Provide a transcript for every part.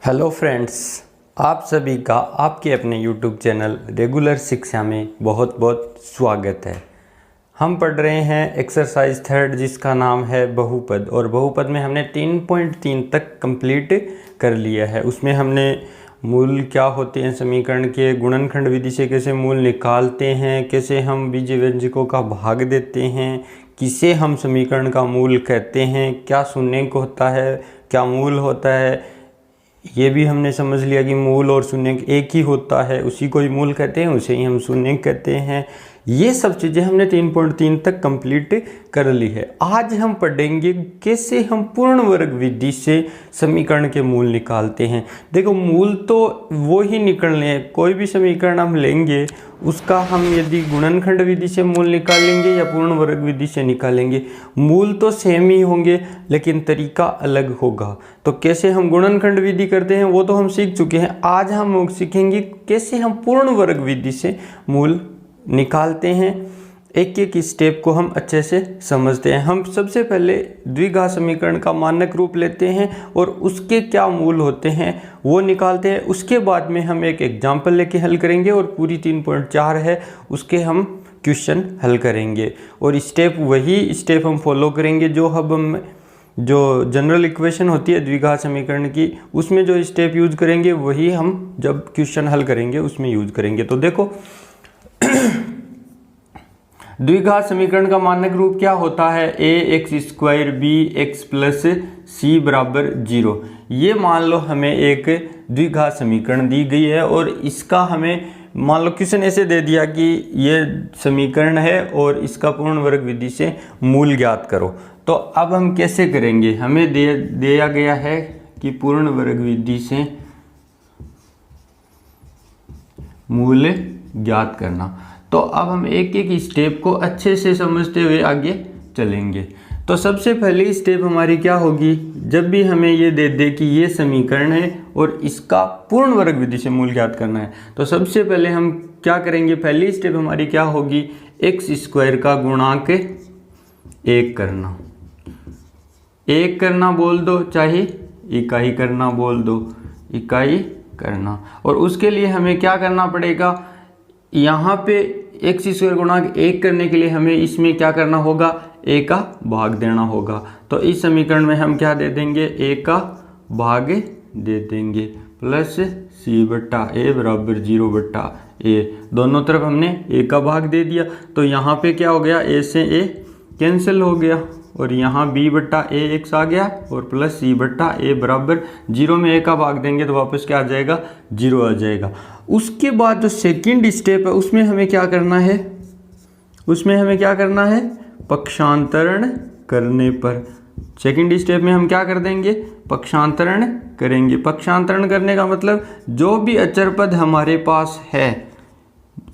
Hello friends, आप सभी का आपके अपने यूट्यूब चैनल रेगुलर शिक्षा में बहुत बहुत स्वागत है। हम पढ़ रहे हैं एक्सरसाइज थर्ड जिसका नाम है बहुपद, और बहुपद में हमने 3.3 तक कंप्लीट कर लिया है। उसमें हमने मूल क्या होते हैं समीकरण के, गुणनखंड विधि से कैसे मूल निकालते हैं, कैसे हम बीजीय व्यंजकों का भाग देते हैं, किसे हम समीकरण का मूल कहते हैं, क्या शून्यक होता है, क्या मूल होता है, ये भी हमने समझ लिया कि मूल और शून्यक एक ही होता है, उसी को ही मूल कहते हैं, उसे ही हम शून्यक कहते हैं। ये सब चीज़ें हमने 3.3 तक कंप्लीट कर ली है। आज हम पढ़ेंगे कैसे हम पूर्ण वर्ग विधि से समीकरण के मूल निकालते हैं। देखो, मूल तो वो ही निकलने हैं। कोई भी समीकरण हम लेंगे उसका हम यदि गुणनखंड विधि से मूल निकालेंगे या पूर्ण वर्ग विधि से निकालेंगे, मूल तो सेम ही होंगे लेकिन तरीका अलग होगा। तो कैसे हम गुणनखंड विधि करते हैं वो तो हम सीख चुके हैं। आज हम सीखेंगे कैसे हम पूर्ण वर्ग विधि से मूल निकालते हैं। एक एक स्टेप को हम अच्छे से समझते हैं। हम सबसे पहले द्विघात समीकरण का मानक रूप लेते हैं और उसके क्या मूल होते हैं वो निकालते हैं। उसके बाद में हम एक एग्जाम्पल लेके हल करेंगे और पूरी 3.4 है उसके हम क्वेश्चन हल करेंगे। और स्टेप वही स्टेप हम फॉलो करेंगे जो हम जनरल इक्वेशन होती है द्विघात समीकरण की, उसमें जो स्टेप यूज करेंगे वही हम जब क्वेश्चन हल करेंगे उसमें यूज करेंगे। तो देखो, द्विघात समीकरण का मानक रूप क्या होता है? ax² bx + c बराबर 0। ये मान लो हमें एक द्विघात समीकरण दी गई है और इसका हमें मान लो क्वेश्चन ऐसे दे दिया कि ये समीकरण है और इसका पूर्ण वर्ग विधि से मूल ज्ञात करो। तो अब हम कैसे करेंगे? हमें दिया गया है कि पूर्ण वर्ग विधि से मूल ज्ञात करना। तो अब हम एक एक स्टेप को अच्छे से समझते हुए आगे चलेंगे। तो सबसे पहली स्टेप हमारी क्या होगी? जब भी हमें ये दे कि ये समीकरण है और इसका पूर्ण वर्ग विधि से मूल ज्ञात करना है, तो सबसे पहले हम क्या करेंगे? पहली स्टेप हमारी क्या होगी? x² का गुणांक 1 करना। 1 करना बोल दो, चाहे इकाई करना बोल दो, इकाई करना। और उसके लिए हमें क्या करना पड़ेगा? यहाँ पे x² गुणांक 1 करने के लिए हमें इसमें क्या करना होगा? a का भाग देना होगा। तो इस समीकरण में हम क्या दे देंगे? a का भाग दे देंगे प्लस c/a बराबर 0/a। दोनों तरफ हमने a का भाग दे दिया। तो यहाँ पे क्या हो गया? a से a कैंसिल हो गया और यहाँ b/ax आ गया और प्लस c/a बराबर 0 में a का भाग देंगे तो वापस क्या आ जाएगा? 0 आ जाएगा। उसके बाद जो सेकंड स्टेप है उसमें हमें क्या करना है? उसमें हमें क्या करना है? पक्षांतरण करने पर सेकंड स्टेप में हम क्या कर देंगे? पक्षांतरण करेंगे। पक्षांतरण करने का मतलब जो भी अचर पद हमारे पास है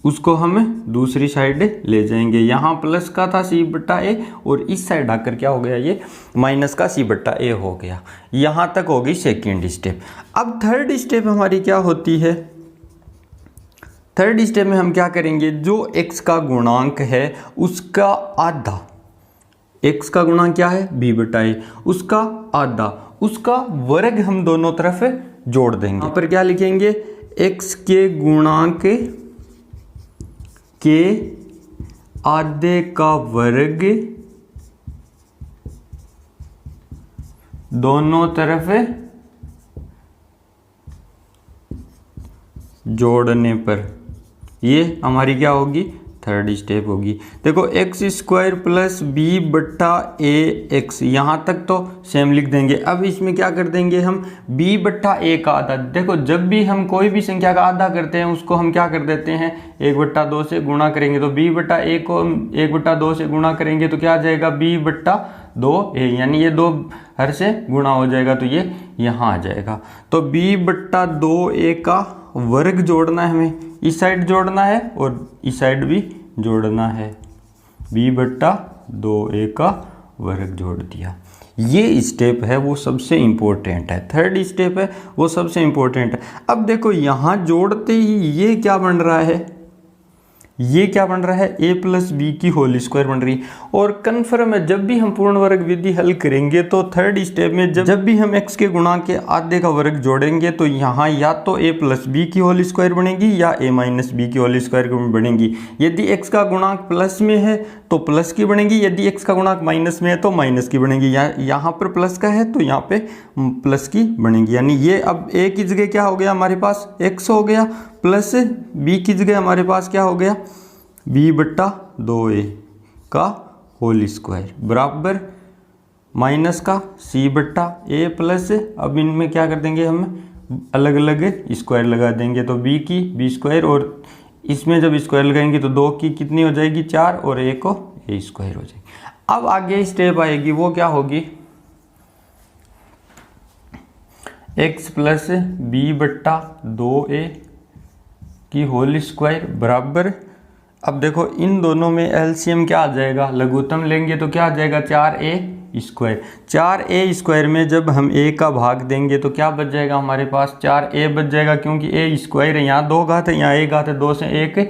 उसको हम दूसरी साइड ले जाएंगे। यहाँ प्लस का था c/a और इस साइड आकर क्या हो गया? ये माइनस का c/a हो गया। यहाँ तक होगी सेकंड स्टेप। अब थर्ड स्टेप हमारी क्या होती है? थर्ड स्टेप में हम क्या करेंगे? जो x का गुणांक है उसका आधा, x का गुणांक क्या है? b/a, उसका आधा, उसका वर्ग हम दोनों तरफ जोड़ देंगे। यहाँ पर क्या लिखेंगे? x के गुणांक के आधे का वर्ग दोनों तरफ जोड़ने पर, ये हमारी क्या होगी? थर्ड स्टेप होगी। देखो, x² प्लस b/ax, यहाँ तक तो सेम लिख देंगे। अब इसमें क्या कर देंगे हम? b/a का आधा। देखो, जब भी हम कोई भी संख्या का आधा करते हैं उसको हम क्या कर देते हैं? 1/2 से गुणा करेंगे। तो b/a को 1/2 से गुणा करेंगे तो क्या आ जाएगा? b/2a, यानी ये 2 हर से गुणा हो जाएगा तो ये यहाँ आ जाएगा। तो b/2a का वर्ग जोड़ना है हमें, इस साइड जोड़ना है और इस साइड भी जोड़ना है। b/2a का वर्ग जोड़ दिया। ये स्टेप है वो सबसे इम्पोर्टेंट है। थर्ड स्टेप है वो सबसे इम्पोर्टेंट है। अब देखो, यहाँ जोड़ते ही ये क्या बन रहा है? ये क्या बन रहा है, a प्लस बी की होल स्क्वायर बन रही है। और कन्फर्म है, जब भी हम पूर्ण वर्ग विधि हल करेंगे तो थर्ड स्टेप में जब भी हम x के गुणा के आधे का वर्ग जोड़ेंगे तो यहाँ या तो a प्लस बी की होल स्क्वायर बनेगी या a माइनस बी की होल स्क्वायर बनेगी। यदि x का गुणांक प्लस में है तो प्लस की बनेगी, यदि x का गुणांक माइनस में है तो माइनस की बनेगी। यहाँ पर प्लस का है तो यहाँ पे प्लस की बनेगी। यानी ये अब a की जगह क्या हो गया हमारे पास, x हो गया, प्लस b की जगह हमारे पास क्या हो गया, b/2a का होल स्क्वायर बराबर माइनस का c/a प्लस, अब इनमें क्या कर देंगे हम, अलग अलग स्क्वायर लगा देंगे। तो b की b स्क्वायर और इसमें जब स्क्वायर लगाएंगे तो 2 की कितनी हो जाएगी, 4, और a को a स्क्वायर हो जाएगी। अब आगे स्टेप आएगी, वो क्या होगी, x प्लस b/2a की होल स्क्वायर बराबर, अब देखो इन दोनों में एलसीएम क्या आ जाएगा, लघुत्तम लेंगे तो क्या आ जाएगा, 4a स्क्वायर। 4a स्क्वायर में जब हम a का भाग देंगे तो क्या बच जाएगा हमारे पास, 4a बच जाएगा, क्योंकि a स्क्वायर है, यहाँ 2 घात है, यहाँ 1 घात है, 2 से 1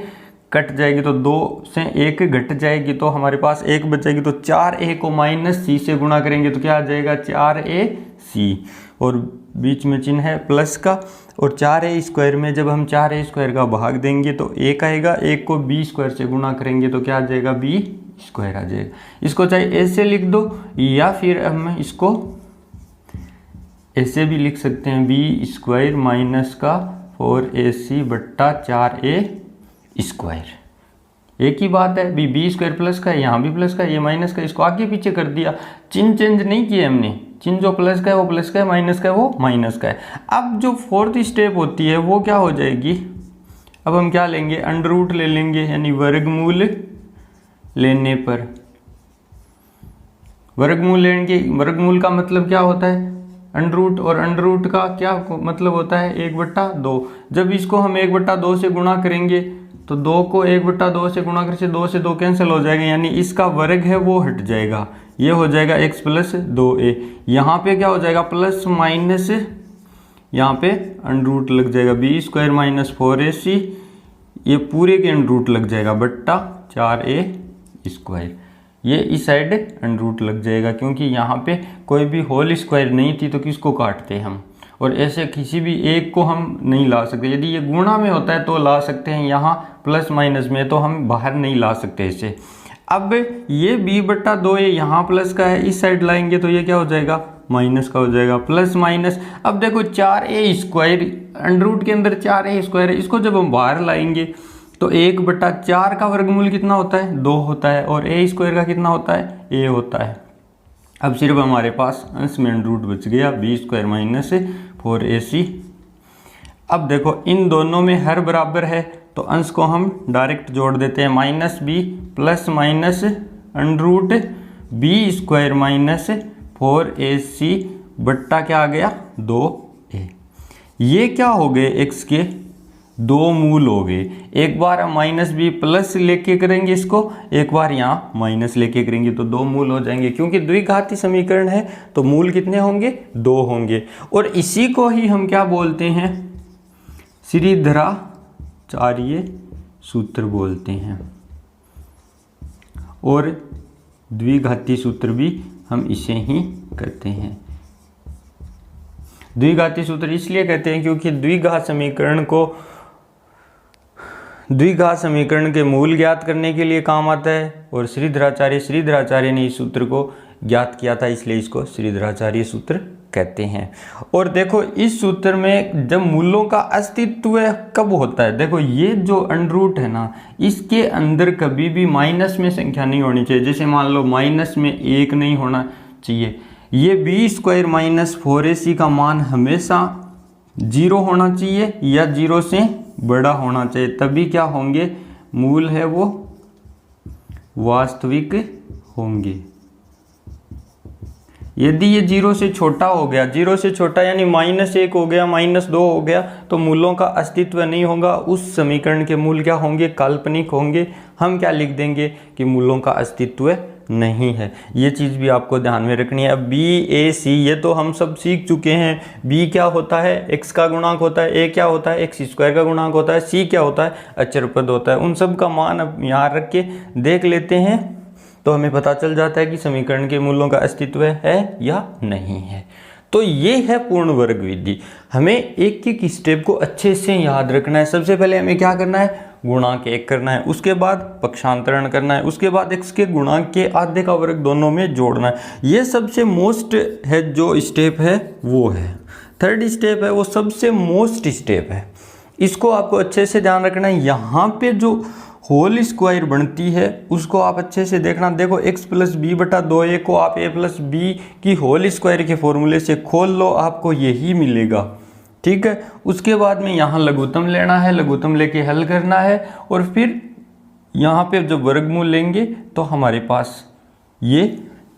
कट जाएगी तो 2 से 1 घट जाएगी तो हमारे पास 1 बच जाएगी। तो 4a को माइनस c से गुणा करेंगे तो क्या आ जाएगा, 4ac, और बीच में चिन्ह है प्लस का। और 4a स्क्वायर में जब हम 4a स्क्वायर का भाग देंगे तो 1 आएगा, 1 को b स्क्वायर से गुणा करेंगे तो क्या आ जाएगा, b स्क्वायर आ जाएगा। इसको चाहे ऐसे लिख दो या फिर हम इसको ऐसे भी लिख सकते हैं, b स्क्वायर माइनस का 4ac/4a स्क्वायर। एक ही बात है, बी स्क्वायर प्लस का है, यहाँ भी प्लस का है, ये माइनस का, इसको आगे पीछे कर दिया, चिन्ह चेंज नहीं किया हमने, चिन्ह जो प्लस का है वो प्लस का है, माइनस का है वो माइनस का है। अब जो फोर्थ स्टेप होती है वो क्या हो जाएगी, अब हम क्या लेंगे, अंडर रूट ले लेंगे, यानी वर्गमूल लेने पर, वर्गमूल लेंगे। वर्गमूल का मतलब क्या होता है, अंडर रूट, और अंडर रूट का क्या मतलब होता है, 1/2। जब इसको हम 1/2 से गुणा करेंगे तो 2 को 1/2 से गुणा करके 2 से 2 कैंसिल हो जाएगा, यानी इसका वर्ग है वो हट जाएगा, ये हो जाएगा x प्लस 2a। यहाँ पे क्या हो जाएगा, प्लस माइनस, यहाँ पे अंडर रूट लग जाएगा, b स्क्वायर माइनस 4ac, ये पूरे के अंडर रूट लग जाएगा बट्टा 4a स्क्वायर, ये इस साइड अंडर रूट लग जाएगा, क्योंकि यहाँ पे कोई भी होल स्क्वायर नहीं थी तो किसको काटते हम, और ऐसे किसी भी एक को हम नहीं ला सकते। यदि ये गुणा में होता है तो ला सकते हैं, यहाँ प्लस माइनस में तो हम बाहर नहीं ला सकते इसे। अब ये b/2a यहाँ प्लस का है, इस साइड लाएंगे तो ये क्या हो जाएगा, माइनस का हो जाएगा, प्लस माइनस। अब देखो 4a स्क्वायर अंडर रूट के अंदर 4a स्क्वायर है, इसको जब हम बाहर लाएंगे तो 1/4 का वर्गमूल कितना होता है, 2 होता है, और a स्क्वायर का कितना होता है, a होता है। अब सिर्फ हमारे पास अंश में अंडर रूट बच गया, b स्क्वायर माइनस 4ac। अब देखो इन दोनों में हर बराबर है तो अंश को हम डायरेक्ट जोड़ देते हैं, minus b plus minus under root b square minus 4ac बट्टा क्या आ गया, 2a। ये क्या हो गए, x के 2 मूल हो गए। एक बार हम माइनस b प्लस लेके करेंगे इसको, एक बार यहाँ माइनस लेके करेंगे तो 2 मूल हो जाएंगे, क्योंकि द्विघाती समीकरण है तो मूल कितने होंगे, 2 होंगे। और इसी को ही हम क्या बोलते हैं, श्रीधराचार्य सूत्र बोलते हैं, और द्विघाती सूत्र भी हम इसे ही कहते हैं। द्विघाती सूत्र इसलिए कहते हैं क्योंकि द्विघात समीकरण के मूल ज्ञात करने के लिए काम आता है, और श्रीधराचार्य ने इस सूत्र को ज्ञात किया था, इसलिए इसको श्रीधराचार्य सूत्र कहते हैं। और देखो इस सूत्र में जब मूलों का अस्तित्व कब होता है, देखो ये जो अंडर रूट है ना, इसके अंदर कभी भी माइनस में संख्या नहीं होनी चाहिए। जैसे मान लो माइनस में 1 नहीं होना चाहिए, ये b स्क्वायर माइनस 4ac का मान हमेशा 0 होना चाहिए या 0 से बड़ा होना चाहिए, तभी क्या होंगे, मूल है वो वास्तविक होंगे। यदि ये 0 से छोटा हो गया, 0 से छोटा यानी -1 हो गया, -2 हो गया, तो मूलों का अस्तित्व नहीं होगा। उस समीकरण के मूल क्या होंगे, काल्पनिक होंगे। हम क्या लिख देंगे कि मूलों का अस्तित्व नहीं है। ये चीज़ भी आपको ध्यान में रखनी है। अब बी ए सी ये तो हम सब सीख चुके हैं। बी क्या होता है, एक्स का गुणांक होता है। ए क्या होता है, एक्स स्क्वायर का गुणांक होता है। सी क्या होता है, अचर पद होता है। उन सब का मान अब यहाँ रख के देख लेते हैं तो हमें पता चल जाता है कि समीकरण के मूलों का अस्तित्व है या नहीं है। तो ये है पूर्ण वर्ग विधि। हमें एक एक स्टेप को अच्छे से याद रखना है। सबसे पहले हमें क्या करना है, गुणांक 1 करना है, उसके बाद पक्षांतरण करना है, उसके बाद x के गुणांक के आधे का वर्ग दोनों में जोड़ना है। ये सबसे मोस्ट है जो स्टेप है वो है। थर्ड स्टेप है वो सबसे मोस्ट स्टेप है। इसको आपको अच्छे से ध्यान रखना है। यहाँ पे जो होल स्क्वायर बनती है उसको आप अच्छे से देखना। देखो x प्लस बी बटा 2a को आप a प्लस बी की होल स्क्वायर के फॉर्मूले से खोल लो, आपको यही मिलेगा। ठीक है, उसके बाद में यहाँ लघुत्तम लेना है, लघुत्तम लेके हल करना है और फिर यहाँ पे जब वर्गमूल लेंगे तो हमारे पास ये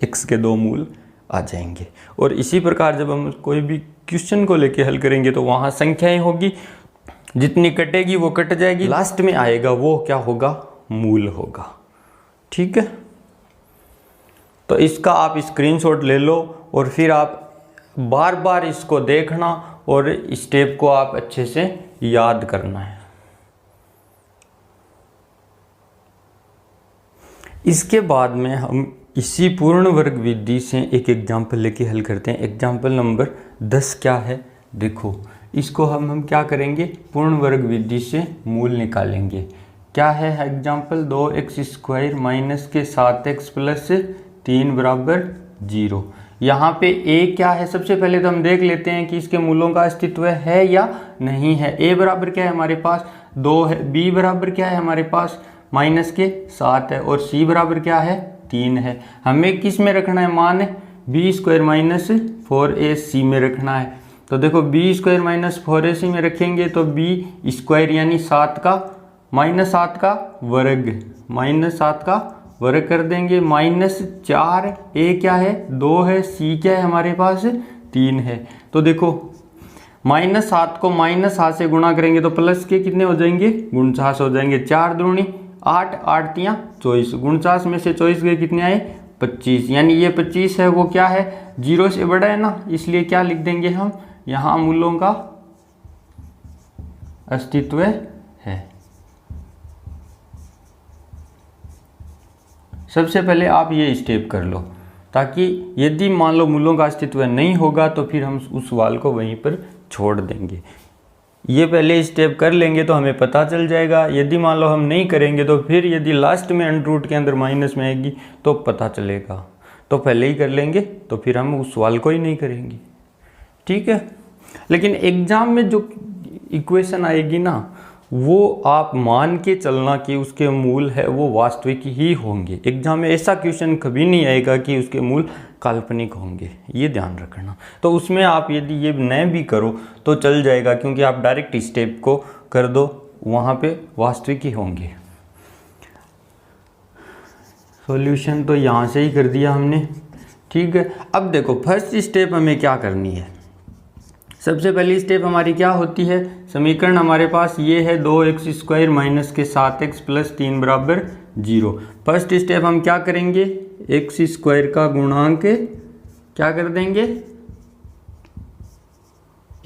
x के 2 मूल आ जाएंगे। और इसी प्रकार जब हम कोई भी क्वेश्चन को लेके हल करेंगे तो वहाँ संख्याएं होगी, जितनी कटेगी वो कट जाएगी, लास्ट में आएगा वो क्या होगा, मूल होगा। ठीक है, तो इसका आप स्क्रीनशॉट ले लो और फिर आप बार बार इसको देखना और स्टेप को आप अच्छे से याद करना है। इसके बाद में हम इसी पूर्ण वर्ग विधि से एक एग्जाम्पल लेके हल करते हैं। एग्जाम्पल नंबर 10 क्या है, देखो इसको हम क्या करेंगे, पूर्ण वर्ग विधि से मूल निकालेंगे। क्या है एग्जाम्पल, 2x स्क्वायर माइनस के 7x प्लस 3 बराबर 0। यहाँ पे a क्या है, सबसे पहले तो हम देख लेते हैं कि इसके मूलों का अस्तित्व है या नहीं है। a बराबर क्या है हमारे पास 2 है, b बराबर क्या है हमारे पास माइनस के 7 है और c बराबर क्या है 3 है। हमें किस में रखना है मान, b स्क्वायर माइनस 4ac में रखना है। तो देखो b स्क्वायर माइनस 4ac में रखेंगे तो b स्क्वायर यानी 7 का माइनस 7 का वर्ग, माइनस 7 का वर्ग कर देंगे, माइनस 4 a क्या है 2 है, c क्या है हमारे पास 3 है। तो देखो माइनस 7 को माइनस 7 से गुणा करेंगे तो प्लस के कितने हो जाएंगे, 49 हो जाएंगे। 4 दूनी 8, 8 तियां 24, 49 में से 24 गए कितने आए 25, यानी ये 25 है वो क्या है 0 से बड़ा है ना, इसलिए क्या लिख देंगे हम यहाँ मूलों का अस्तित्व है। सबसे पहले आप ये स्टेप कर लो ताकि यदि मान लो मूलों का अस्तित्व नहीं होगा तो फिर हम उस सवाल को वहीं पर छोड़ देंगे। ये पहले स्टेप कर लेंगे तो हमें पता चल जाएगा। यदि मान लो हम नहीं करेंगे तो फिर यदि लास्ट में अंडर रूट के अंदर माइनस में आएगी तो पता चलेगा। तो पहले ही कर लेंगे तो फिर हम उस सवाल को ही नहीं करेंगे। ठीक है, लेकिन एग्जाम में जो इक्वेशन आएगी ना वो आप मान के चलना कि उसके मूल है वो वास्तविक ही होंगे। एग्जाम में ऐसा क्वेश्चन कभी नहीं आएगा कि उसके मूल काल्पनिक होंगे, ये ध्यान रखना। तो उसमें आप यदि ये न भी करो तो चल जाएगा, क्योंकि आप डायरेक्ट स्टेप को कर दो वहाँ पे वास्तविक ही होंगे। सॉल्यूशन तो यहाँ से ही कर दिया हमने। ठीक है, अब देखो फर्स्ट स्टेप हमें क्या करनी है। सबसे पहली स्टेप हमारी क्या होती है, समीकरण हमारे पास ये है 2x स्क्वायर माइनस के 7x प्लस 3 बराबर 0। फर्स्ट स्टेप हम क्या करेंगे, x स्क्वायर का गुणांक क्या कर देंगे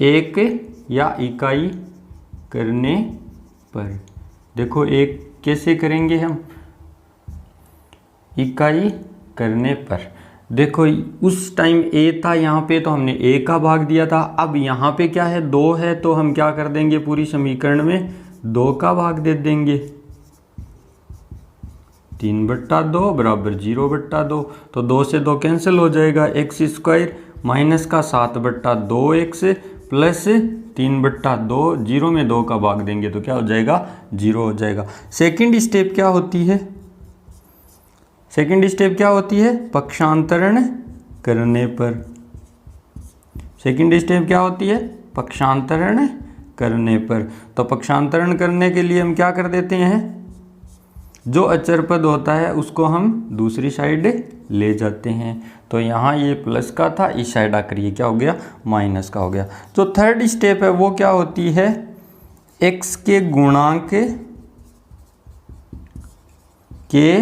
1 या इकाई करने पर। देखो एक कैसे करेंगे हम, इकाई करने पर। देखो उस टाइम a था यहाँ पे तो हमने a का भाग दिया था। अब यहाँ पे क्या है 2 है तो हम क्या कर देंगे पूरी समीकरण में 2 का भाग दे देंगे। 3/2 बराबर 0/2। तो 2 से 2 कैंसिल हो जाएगा। x स्क्वायर माइनस का 7/2x प्लस 3/2, 0 में 2 का भाग देंगे तो क्या हो जाएगा 0 हो जाएगा। सेकेंड स्टेप क्या होती है, सेकेंड स्टेप क्या होती है, पक्षांतरण करने पर। सेकेंड स्टेप क्या होती है, पक्षांतरण करने पर। तो पक्षांतरण करने के लिए हम क्या कर देते हैं, जो अचर पद होता है उसको हम दूसरी साइड ले जाते हैं। तो यहाँ ये प्लस का था, इस साइड आकर ये क्या हो गया माइनस का हो गया। तो थर्ड स्टेप है वो क्या होती है, x के गुणांक के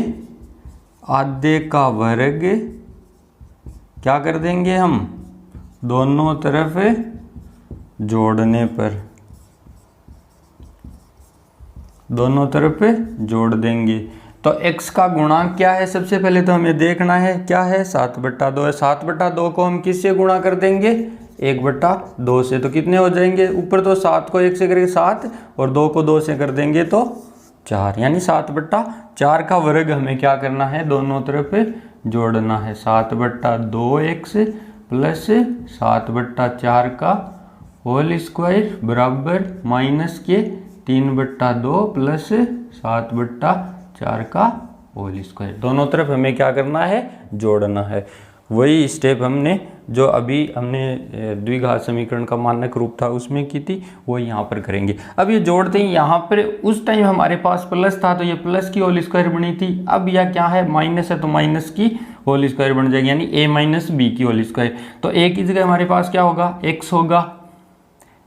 आधे का वर्ग क्या कर देंगे हम, दोनों तरफ जोड़ने पर, दोनों तरफ जोड़ देंगे। तो x का गुणांक क्या है, सबसे पहले तो हमें देखना है क्या है, 7/2 है। 7/2 को हम किससे गुणा कर देंगे, 1/2 से। तो कितने हो जाएंगे, ऊपर तो 7 को 1 से करेंगे 7 और 2 को 2 से कर देंगे तो 4, यानी 7/4 का वर्ग हमें क्या करना है, दोनों तरफ जोड़ना है। 7/2x प्लस 7/4 का होल स्क्वायर बराबर माइनस के 3/2 प्लस 7/4 का होल स्क्वायर। दोनों तरफ हमें क्या करना है, जोड़ना है। वही स्टेप हमने जो अभी हमने द्विघात समीकरण का मानक रूप था उसमें की थी, वो यहाँ पर करेंगे। अब ये जोड़ते हैं, यहाँ पर उस टाइम हमारे पास प्लस था तो ये प्लस की होल स्क्वायर बनी थी। अब यह क्या है, माइनस है तो माइनस की होल स्क्वायर बन जाएगी, यानी a माइनस बी की होल स्क्वायर। तो a की जगह हमारे पास क्या होगा,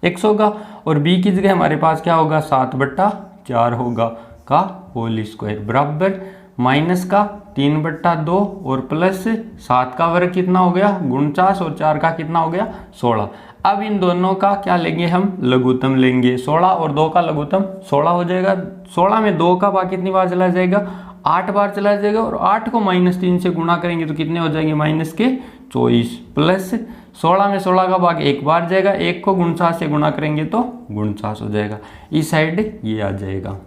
x होगा और b की जगह हमारे पास क्या होगा, 7/4 होगा का होल स्क्वायर बराबर माइनस का 3/2 और प्लस 7 का वर्ग कितना हो गया 49 और 4 का कितना हो गया 16। अब इन दोनों का क्या लेंगे हम, लघुत्तम लेंगे। 16 और 2 का लघुत्तम 16 हो जाएगा। 16 में 2 का भाग कितनी बार चला जाएगा, 8 बार चला जाएगा और 8 को -3 से गुणा करेंगे तो कितने हो जाएंगे, -24 प्लस 16 में 16 का भाग 1 बार जाएगा, 1 को 49 से गुणा करेंगे तो 49 हो जाएगा। इस साइड ये आ जाएगा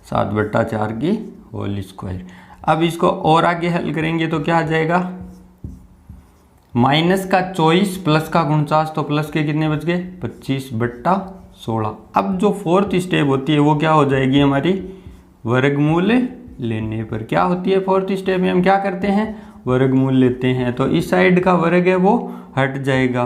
7/4 की होल स्क्वायर। अब इसको और आगे हल करेंगे तो क्या आ जाएगा, माइनस का 24 प्लस का 49, तो प्लस के कितने बच गए 25/16। अब जो फोर्थ स्टेप होती है वो क्या हो जाएगी हमारी, वर्गमूल लेने पर। क्या होती है फोर्थ स्टेप में, हम क्या करते हैं, वर्गमूल लेते हैं। तो इस साइड का वर्ग है वो हट जाएगा,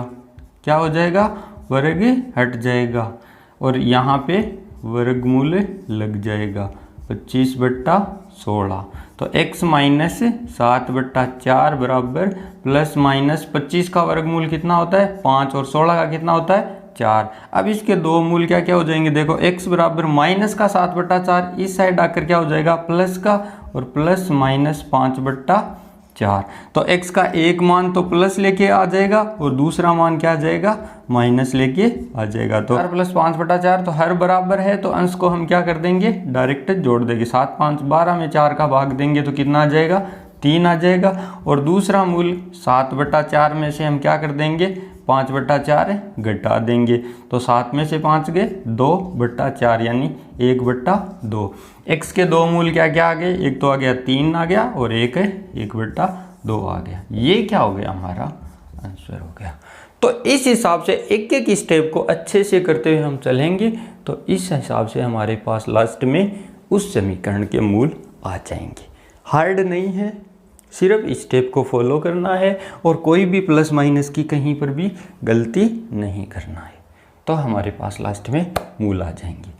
क्या हो जाएगा, वर्ग हट जाएगा और यहाँ पे वर्गमूल लग जाएगा 25/16। तो x माइनस 7/4 बराबर प्लस माइनस 25 का वर्गमूल कितना होता है 5 और 16 का कितना होता है 4। अब इसके दो मूल क्या क्या हो जाएंगे, देखो x बराबर माइनस का 7/4, इस साइड आकर क्या हो जाएगा प्लस का और प्लस माइनस 5/4। तो x का एक मान तो प्लस लेके आ जाएगा और दूसरा मान क्या आ जाएगा, माइनस लेके आ जाएगा। तो 4 प्लस 5/4 तो हर बराबर है, तो अंश को हम क्या कर देंगे, डायरेक्ट जोड़ देंगे। 7 5 12 में 4 का भाग देंगे तो कितना आ जाएगा, 3 आ जाएगा। और दूसरा मूल 7/4 में से हम क्या कर देंगे, 5/4 घटा देंगे। तो 7 में से 5 गए 2/4 यानी 1/2। x के दो मूल क्या क्या आ गए, एक तो आ गया 3 आ गया और एक है 1/2 आ गया। ये क्या हो गया, हमारा आंसर हो गया। तो इस हिसाब से एक एक स्टेप को अच्छे से करते हुए हम चलेंगे तो इस हिसाब से हमारे पास लास्ट में उस समीकरण के मूल आ जाएंगे। हार्ड नहीं है, सिर्फ स्टेप को फॉलो करना है और कोई भी प्लस माइनस की कहीं पर भी गलती नहीं करना है, तो हमारे पास लास्ट में मूल आ जाएंगे।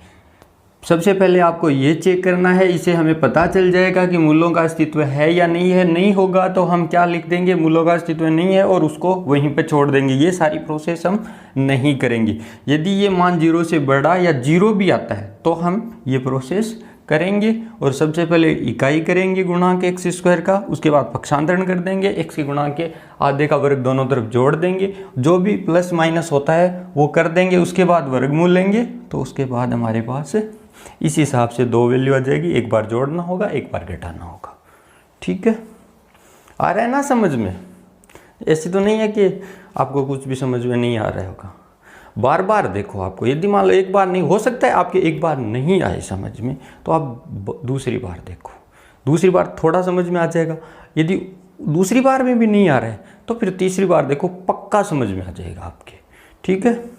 सबसे पहले आपको ये चेक करना है, इसे हमें पता चल जाएगा कि मूलों का अस्तित्व है या नहीं है। नहीं होगा तो हम क्या लिख देंगे, मूलों का अस्तित्व नहीं है और उसको वहीं पे छोड़ देंगे। ये सारी प्रोसेस हम नहीं करेंगे। यदि ये मान 0 से बड़ा या 0 भी आता है तो हम ये प्रोसेस करेंगे। और सबसे पहले इकाई करेंगे गुणांक x² का, उसके बाद पक्षांतरण कर देंगे, x के गुणांक के आधे का वर्ग दोनों तरफ जोड़ देंगे, जो भी प्लस माइनस होता है वो कर देंगे। उसके बाद वर्गमूल लेंगे, तो उसके बाद हमारे पास इस हिसाब से दो वैल्यू आ जाएगी, एक बार जोड़ना होगा एक बार घटाना होगा। ठीक है, आ रहा है ना समझ में? ऐसे तो नहीं है कि आपको कुछ भी समझ में नहीं आ रहा होगा। बार बार देखो, आपको यदि मान लो एक बार नहीं हो सकता है आपके एक बार नहीं आए समझ में, तो आप दूसरी बार देखो, दूसरी बार थोड़ा समझ में आ जाएगा। यदि दूसरी बार में भी नहीं आ रहा है तो फिर तीसरी बार देखो, पक्का समझ में आ जाएगा आपके। ठीक है,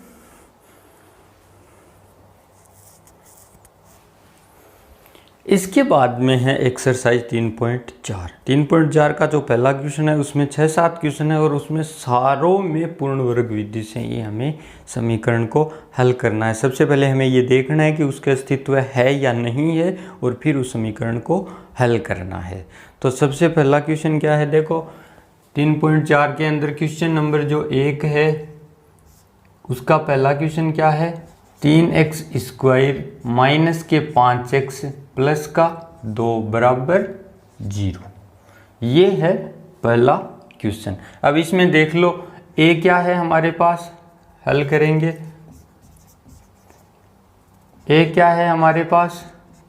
इसके बाद में है एक्सरसाइज 3.4। 3.4 का जो पहला क्वेश्चन है उसमें 6-7 क्वेश्चन है और उसमें सारों में पूर्ण वर्ग विधि से ये हमें समीकरण को हल करना है। सबसे पहले हमें ये देखना है कि उसके अस्तित्व है या नहीं है और फिर उस समीकरण को हल करना है। तो सबसे पहला क्वेश्चन क्या है, देखो 3.4 के अंदर क्वेश्चन नंबर जो 1 है उसका पहला क्वेश्चन क्या है, 3x² माइनस के 5x प्लस का 2 बराबर 0। ये है पहला क्वेश्चन। अब इसमें देख लो ए क्या है हमारे पास, हल करेंगे। ए क्या है हमारे पास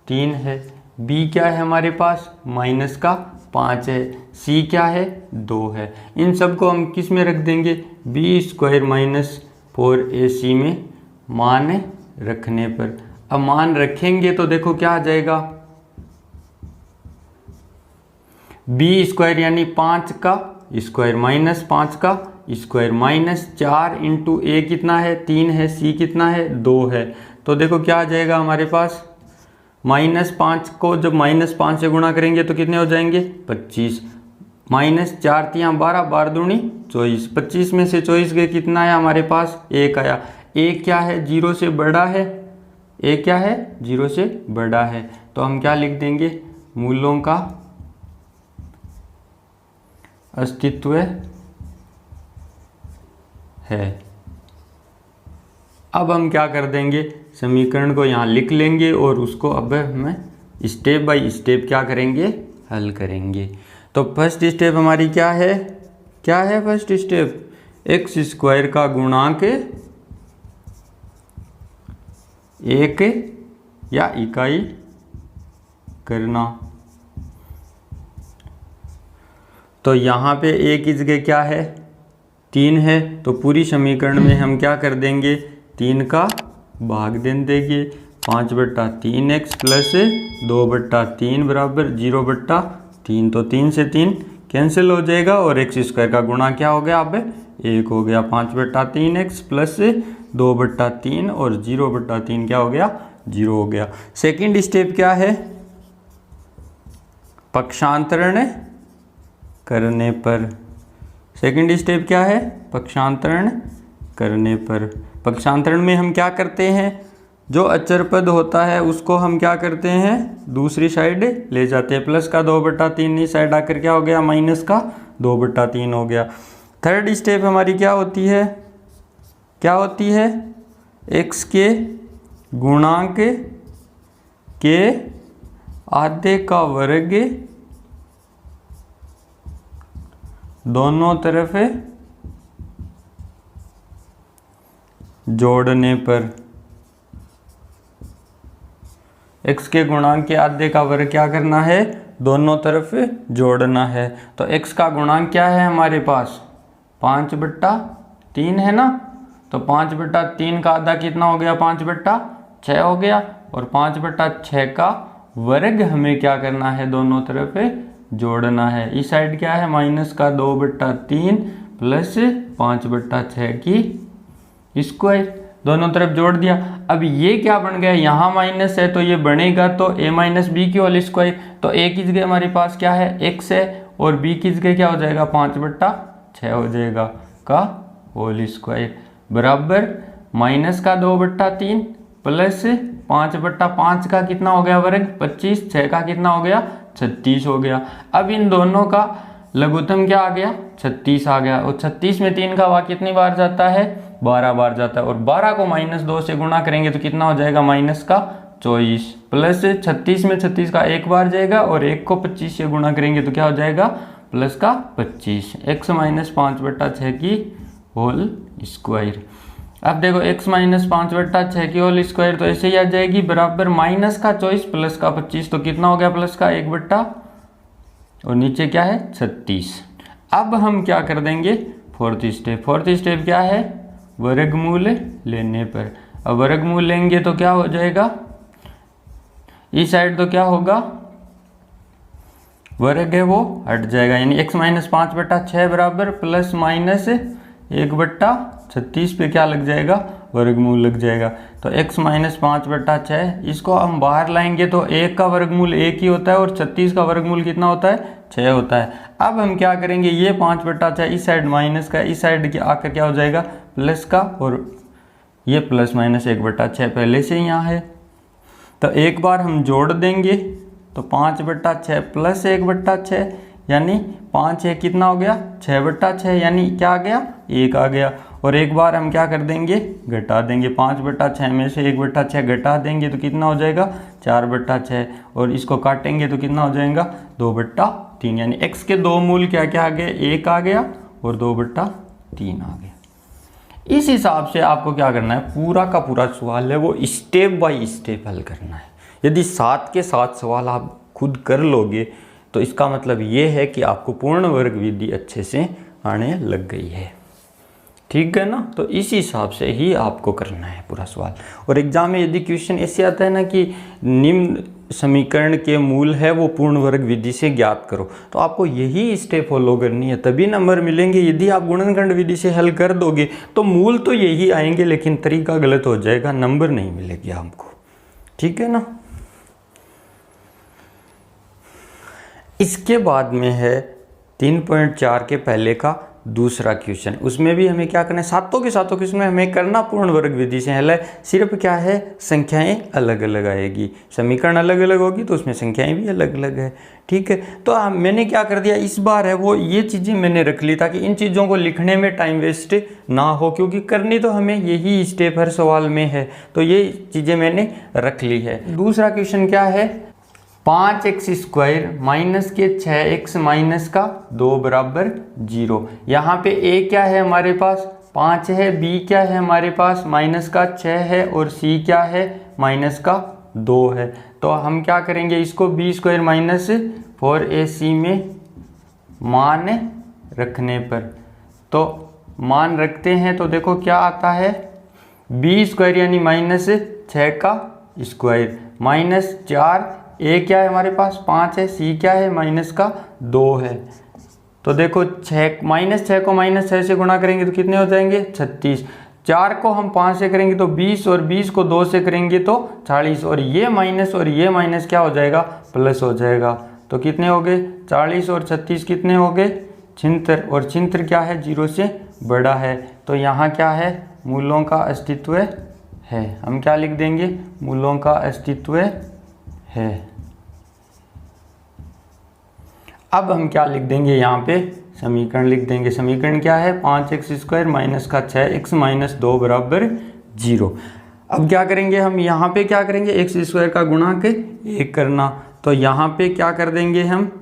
3 है, बी क्या है हमारे पास -5 है, सी क्या है 2 है। इन सब को हम किस में रख देंगे, b² - 4ac में मान रखने पर। अब मान रखेंगे तो देखो क्या आ जाएगा, b² यानी 5 का स्क्वायर -5 का स्क्वायर -4 इंटू ए कितना है 3 है, सी कितना है 2 है। तो देखो क्या आ जाएगा हमारे पास, -5 को जब -5 से गुणा करेंगे तो कितने हो जाएंगे 25, -4 3 12 12 दूनी 24, 25 में से 24 गए कितना आया हमारे पास 1 आया। ए क्या है 0 से बड़ा है, ए क्या है 0 से बड़ा है, तो हम क्या लिख देंगे, मूलों का अस्तित्व है। अब हम क्या कर देंगे, समीकरण को यहाँ लिख लेंगे और उसको अब हमें स्टेप बाय स्टेप क्या करेंगे, हल करेंगे। तो फर्स्ट स्टेप हमारी क्या है, क्या है फर्स्ट स्टेप, x² का गुणांक 1 या इकाई करना। तो यहाँ पे a की जगह क्या है 3 है, तो पूरी समीकरण में हम क्या कर देंगे, 3 का भाग दे देंगे, 5/3x प्लस 2/3 बराबर 0/3। तो 3 से 3 कैंसिल हो जाएगा और x² का गुणा क्या हो गया, अब 1 हो गया। 5/3x प्लस 2/3 और 0/3 क्या हो गया 0 हो गया। सेकंड स्टेप क्या है, पक्षांतरण करने पर। सेकंड स्टेप क्या है, पक्षांतरण करने पर। पक्षांतरण में हम क्या करते हैं, जो अचर पद होता है उसको हम क्या करते हैं दूसरी साइड ले जाते हैं। प्लस का 2/3 इस साइड आकर क्या हो गया, माइनस का 2/3 हो गया। थर्ड स्टेप हमारी क्या होती है, क्या होती है, x के गुणांक के आधे का वर्ग दोनों तरफ जोड़ने पर। x के गुणांक के आधे का वर्ग क्या करना है, दोनों तरफ जोड़ना है। तो x का गुणांक क्या है हमारे पास 5/3 है ना, तो 5/3 का आधा कितना हो गया 5/6 हो गया, और 5/6 का वर्ग हमें क्या करना है, दोनों तरफ जोड़ना है। इस साइड क्या है माइनस का 2/3 प्लस 5/6 की स्क्वायर, दोनों तरफ जोड़ दिया। अब ये क्या बन गया, यहाँ माइनस है तो ये बनेगा तो a - b की होल स्क्वायर। तो a की जगह हमारे पास क्या है x है और b की जगह क्या हो जाएगा 5/6 हो जाएगा का होल स्क्वायर बराबर माइनस का 2/3 प्लस 5/5 का कितना हो गया वर्ग 25, 6 का कितना हो गया 36 हो गया। अब इन दोनों का लघुत्तम क्या आ गया 36 आ गया, और 36 में 3 का भाग कितनी बार जाता है 12 बार जाता है, और 12 को -2 से गुणा करेंगे तो कितना हो जाएगा -24 प्लस 36 में 36 का 1 बार जाएगा, और 1 को 25 से गुणा करेंगे तो क्या हो जाएगा +25 x - 5/6 की होल स्क्वायर। अब देखो x - 5/6 की होल स्क्वायर तो ऐसे ही आ जाएगी बराबर -24 प्लस का 25 तो कितना हो गया प्लस का 1 और नीचे क्या है 36। अब हम क्या कर देंगे फोर्थ स्टेप क्या है वर्गमूल लेने पर। अब वर्गमूल लेंगे तो क्या हो जाएगा, इस साइड तो क्या होगा वर्ग है वो हट जाएगा, यानी x - 5/6 बराबर प्लस माइनस 1/36 पे क्या लग जाएगा वर्गमूल लग जाएगा। तो x - 5/6 इसको हम बाहर लाएंगे तो 1 का वर्गमूल 1 ही होता है और 36 का वर्गमूल कितना होता है 6 होता है। अब हम क्या करेंगे, ये 5/6 इस साइड माइनस का, इस साइड आकर क्या हो जाएगा प्लस का, और ये प्लस माइनस 1/6 पहले से यहाँ है। तो एक बार हम जोड़ देंगे तो 5/6 प्लस 1/6 यानी 5 है कितना हो गया 6/6, यानी क्या आ गया 1 आ गया, और एक बार हम क्या कर देंगे, घटा देंगे। 5/6 में से 1/6 घटा देंगे तो कितना हो जाएगा, 4/6, और इसको काटेंगे तो कितना हो जाएगा, 2/3। यानी x के दो मूल क्या क्या आ गए, 1 आ गया और 2/3 आ गया। इस हिसाब से आपको क्या करना है, पूरा का पूरा सवाल है वो स्टेप बाय स्टेप हल करना है। यदि 7 के 7 सवाल आप खुद कर लोगे तो इसका मतलब ये है कि आपको पूर्ण वर्ग विधि अच्छे से आने लग गई है। ठीक है ना। तो इस हिसाब से ही आपको करना है पूरा सवाल। और एग्जाम में यदि क्वेश्चन ऐसे आता है ना कि निम्न समीकरण के मूल है वो पूर्ण वर्ग विधि से ज्ञात करो, तो आपको यही स्टेप फॉलो करनी है, तभी नंबर मिलेंगे। यदि आप गुणनखंड विधि से हल कर दोगे तो मूल तो यही आएंगे, लेकिन तरीका गलत हो जाएगा, नंबर नहीं मिलेगी हमको। ठीक है ना। इसके बाद में है 3.4 के पहले का दूसरा क्वेश्चन। उसमें भी हमें क्या करना है, सातों के सातों क्वेश्चन में हमें करना पूर्ण वर्ग विधि से हल है। सिर्फ क्या है, संख्याएं अलग अलग आएगी, समीकरण अलग अलग होगी तो उसमें संख्याएं भी अलग अलग है। ठीक है। तो मैंने क्या कर दिया इस बार है वो ये चीज़ें मैंने रख ली ताकि इन चीज़ों को लिखने में टाइम वेस्ट ना हो, क्योंकि करनी तो हमें यही स्टेप हर सवाल में है। तो ये चीज़ें मैंने रख ली है। दूसरा क्वेश्चन क्या है, 5x² माइनस के 6x माइनस का 2 बराबर 0। यहाँ पे a क्या है हमारे पास 5 है, b क्या है हमारे पास माइनस का 6 है, और c क्या है माइनस का 2 है। तो हम क्या करेंगे, इसको b² माइनस 4ac में मान रखने पर, तो मान रखते हैं तो देखो क्या आता है, b² यानी माइनस 6 का स्क्वायर माइनस 4, a क्या है हमारे पास 5 है, c क्या है माइनस का 2 है। तो देखो 6 -6 को -6 से गुणा करेंगे तो कितने हो जाएंगे 36। 4 को हम 5 से करेंगे तो 20, और 20 को 2 से करेंगे तो 40, और ये माइनस क्या हो जाएगा, प्लस हो जाएगा। तो कितने हो गए 40 और 36 कितने हो गए 76, और 76 क्या है 0 से बड़ा है। तो यहाँ क्या है, मूलों का अस्तित्व है। हम क्या लिख देंगे, मूलों का अस्तित्व है। अब हम क्या लिख देंगे, यहाँ पे समीकरण लिख देंगे। समीकरण क्या है, 5x² माइनस का 6x माइनस 2 बराबर 0। अब क्या करेंगे हम, यहाँ पे क्या करेंगे, x² का गुणांक 1 करना। तो यहाँ पे क्या कर देंगे हम,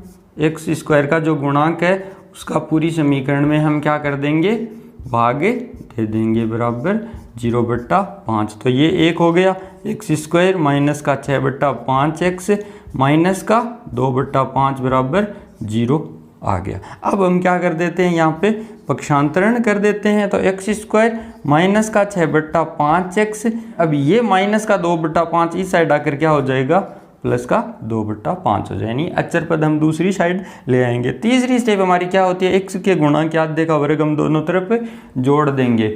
x² का जो गुणांक है उसका पूरी समीकरण में हम क्या कर देंगे, भाग दे देंगे बराबर 0/5। तो ये 1 हो गया, x² माइनस का 6/5x माइनस का 2/5 बराबर 0 आ गया। अब हम क्या कर देते हैं, यहाँ पे पक्षांतरण कर देते हैं। तो x² माइनस का 6/5x, अब ये माइनस का 2/5 इस साइड आकर क्या हो जाएगा, प्लस का 2/5 हो जाए, यानी अचर पद हम दूसरी साइड ले आएंगे। तीसरी स्टेप हमारी क्या होती है, x के गुणांक आधे का वर्ग हम दोनों तरफ जोड़ देंगे।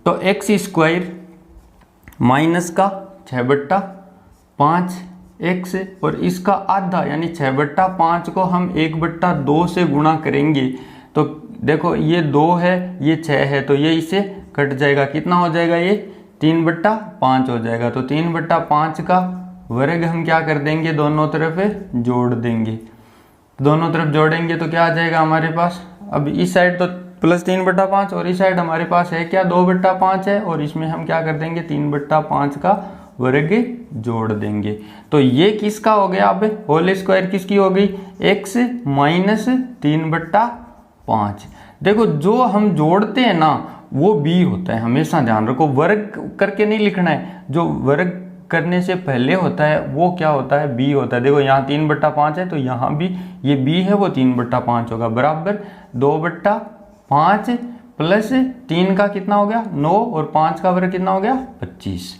तो x² माइनस का 6/5x और इसका आधा यानी 6/5 को हम 1/2 से गुणा करेंगे। तो देखो ये 2 है ये 6 है, तो ये इसे कट जाएगा, कितना हो जाएगा, ये 3/5 हो जाएगा। तो 3/5 का वर्ग हम क्या कर देंगे, दोनों तरफ जोड़ देंगे। दोनों तरफ जोड़ेंगे तो क्या आ जाएगा हमारे पास, अब इस साइड तो प्लस 3/5 और इस साइड हमारे पास है क्या 2/5 है, और इसमें हम क्या कर देंगे 3/5 का वर्ग जोड़ देंगे। तो ये किसका हो गया, अब होल स्क्वायर किसकी हो गई, x माइनस 3/5। देखो जो हम जोड़ते हैं ना वो b होता है, हमेशा ध्यान रखो, वर्ग करके नहीं लिखना है, जो वर्ग करने से पहले होता है वो क्या होता है, b होता है। देखो यहाँ 3/5 है तो यहाँ भी ये b है वो 3/5 होगा, बराबर 2/5 प्लस 3 का कितना हो गया 9, और 5 का वर्ग कितना हो गया 25।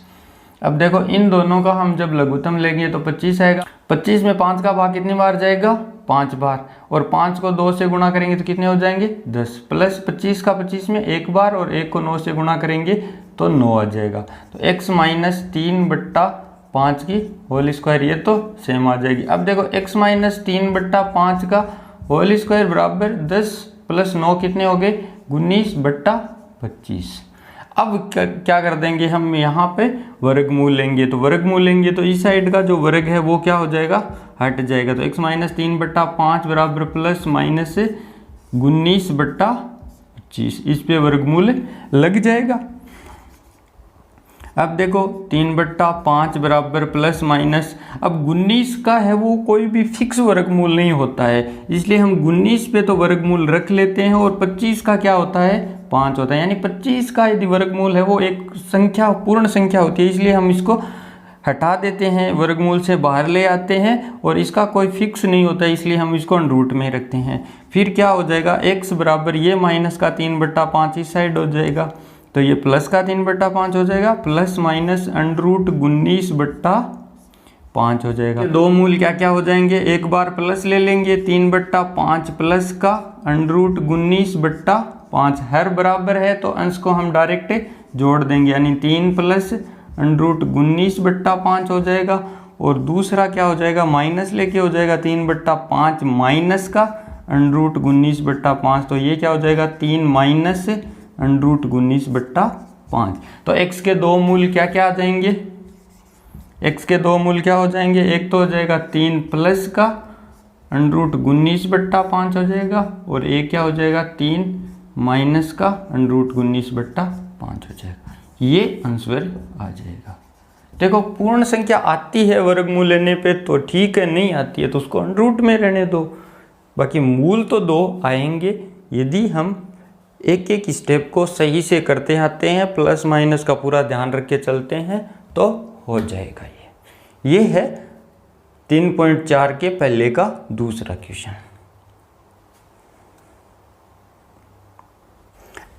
अब देखो इन दोनों का हम जब लघुत्तम लेंगे तो 25 आएगा। 25 में 5 का भाग कितनी बार जाएगा, 5 बार, और 5 को 2 से गुणा करेंगे तो कितने हो जाएंगे 10, प्लस 25 का 25 में 1 बार, और 1 को 9 से गुणा करेंगे तो 9 आ जाएगा। तो x माइनस 3/5 की होल स्क्वायर ये तो सेम आ जाएगी। अब देखो x माइनस 3/5 का होल स्क्वायर बराबर 10 प्लस 9 कितने हो गए 19/25। अब क्या कर देंगे हम, यहाँ पे वर्गमूल लेंगे। तो वर्गमूल लेंगे तो इस साइड का जो वर्ग है वो क्या हो जाएगा, हट जाएगा। तो x माइनस 3/5 बराबर प्लस माइनस 19/25। 25, इस पे वर्गमूल लग जाएगा। अब देखो 3/5 बराबर प्लस माइनस, अब 19 का है वो कोई भी फिक्स वर्गमूल नहीं होता है, इसलिए हम 19 पे तो वर्गमूल रख लेते हैं और 25 का क्या होता है 5 होता है, यानी 25 का यदि वर्गमूल है वो एक संख्या पूर्ण संख्या होती है, इसलिए हम इसको हटा देते हैं, वर्गमूल से बाहर ले आते हैं और इसका कोई फिक्स नहीं होता है, इसलिए हम इसको अंडरूट में रखते हैं। फिर क्या हो जाएगा x बराबर ये माइनस का 3/5 इस साइड हो जाएगा, तो ये प्लस का 3/5 हो जाएगा, प्लस माइनस अंडरूट 19/5 हो जाएगा। दो मूल क्या क्या हो जाएंगे, एक बार प्लस ले लेंगे 3/5 प्लस का अंडरूट 19/5, हर बराबर है तो अंश को हम डायरेक्ट जोड़ देंगे, यानी 3 प्लस अंडरूट 19/5 हो जाएगा। और दूसरा क्या हो जाएगा, माइनस लेके हो जाएगा 3/5 माइनस का अंडरूट 19/5, तो ये क्या हो जाएगा 3 माइनस अंडरूट 19/5। तो x के दो मूल क्या क्या आ जाएंगे, x के दो मूल क्या हो जाएंगे, एक तो हो जाएगा 3 प्लस का अंडरूट 19/5 हो जाएगा, और एक क्या हो जाएगा 3 माइनस का अंडरूट 19/5 हो जाएगा, ये आंसर आ जाएगा। देखो पूर्ण संख्या आती है वर्गमूल लेने पे तो ठीक है, नहीं आती है तो उसको अंडरूट में रहने दो, बाकी मूल तो दो आएंगे यदि हम एक एक स्टेप को सही से करते आते हैं, प्लस माइनस का पूरा ध्यान रख के चलते हैं तो हो जाएगा। ये है 3.4 के पहले का दूसरा क्वेश्चन।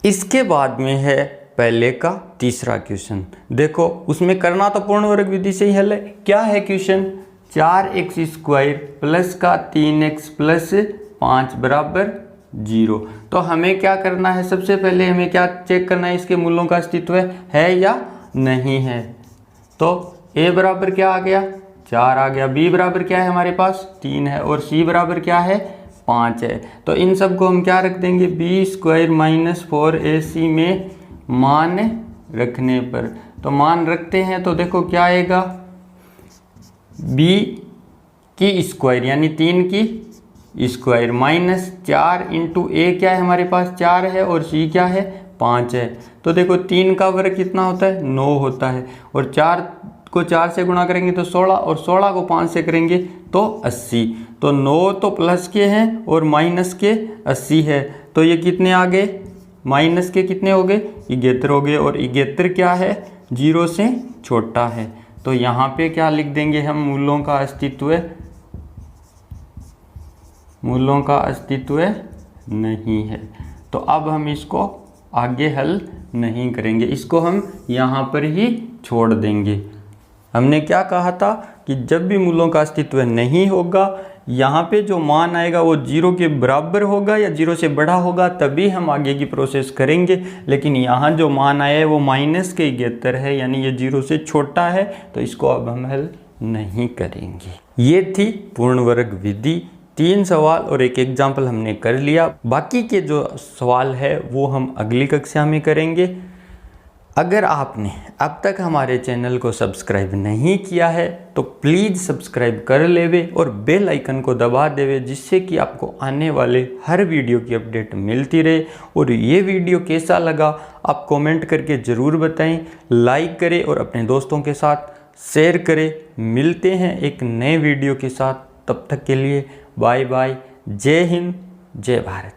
इसके बाद में है पहले का तीसरा क्वेश्चन। देखो उसमें करना तो पूर्ण वर्ग विधि से ही हल है। क्या है क्वेश्चन, 4x² प्लस का 3x प्लस 5 बराबर 0। तो हमें क्या करना है, सबसे पहले हमें क्या चेक करना है, इसके मूलों का अस्तित्व है या नहीं है। तो a बराबर क्या आ गया 4 आ गया, b बराबर क्या है हमारे पास 3 है, और c बराबर क्या है 5 है। तो इन सब को हम क्या रख देंगे, b² माइनस 4ac में मान रखने पर। तो मान रखते हैं तो देखो क्या आएगा, b की स्क्वायर यानी 3 की स्क्वायर माइनस 4 इंटू a क्या है हमारे पास 4 है, और c क्या है 5 है। तो देखो 3 का वर्ग कितना होता है 9 होता है, और 4 को 4 से गुणा करेंगे तो 16, और 16 को 5 से करेंगे तो 80। तो 9 तो प्लस के हैं और माइनस के 80 है, तो ये कितने आ गए, माइनस के कितने हो गए 71 हो गए, और 71 क्या है 0 से छोटा है। तो यहाँ पे क्या लिख देंगे हम, मूलों का अस्तित्व नहीं है। तो अब हम इसको आगे हल नहीं करेंगे, इसको हम यहाँ पर ही छोड़ देंगे। हमने क्या कहा था कि जब भी मूलों का अस्तित्व नहीं होगा, यहाँ पे जो मान आएगा वो 0 के बराबर होगा या 0 से बड़ा होगा, तभी हम आगे की प्रोसेस करेंगे। लेकिन यहाँ जो मान आया है वो माइनस के 71 है, यानी ये 0 से छोटा है, तो इसको अब हम हल नहीं करेंगे। ये थी पूर्ण वर्ग विधि। 3 सवाल और एक एग्जाम्पल हमने कर लिया, बाकी के जो सवाल है वो हम अगली कक्षा में करेंगे। अगर आपने अब तक हमारे चैनल को सब्सक्राइब नहीं किया है तो प्लीज़ सब्सक्राइब कर लेवे और बेल आइकन को दबा देवे, जिससे कि आपको आने वाले हर वीडियो की अपडेट मिलती रहे। और ये वीडियो कैसा लगा आप कमेंट करके ज़रूर बताएं, लाइक करें और अपने दोस्तों के साथ शेयर करें। मिलते हैं एक नए वीडियो के साथ, तब तक के लिए बाय बाय। जय हिंद, जय भारत।